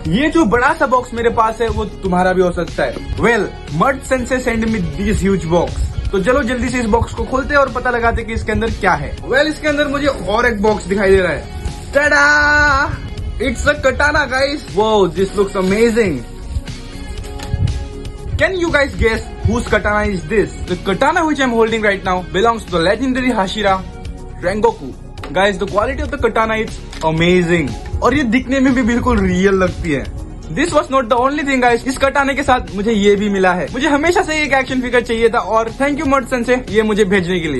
ये जो बड़ा सा बॉक्स मेरे पास है वो तुम्हारा भी हो सकता है। Well, mud sense send me this huge box. तो चलो जल्दी से इस बॉक्स को खोलते हैं और पता लगाते हैं कि इसके अंदर क्या है। वेल, इसके अंदर मुझे और एक बॉक्स दिखाई दे रहा है। टाडा! इट्स अ कटाना गाइस। वो this looks amazing. Can you guys guess whose katana is this? The katana which I'm holding right now belongs to the legendary Hashira Rengoku. Guys, the quality of the katana is amazing. और ये दिखने में भी बिल्कुल real लगती है। This was not the only thing guys. इस कटाने के साथ मुझे ये भी मिला है। मुझे हमेशा से एक एक्शन फिगर चाहिए था और थैंक यू मड सेंसे ये मुझे भेजने के लिए।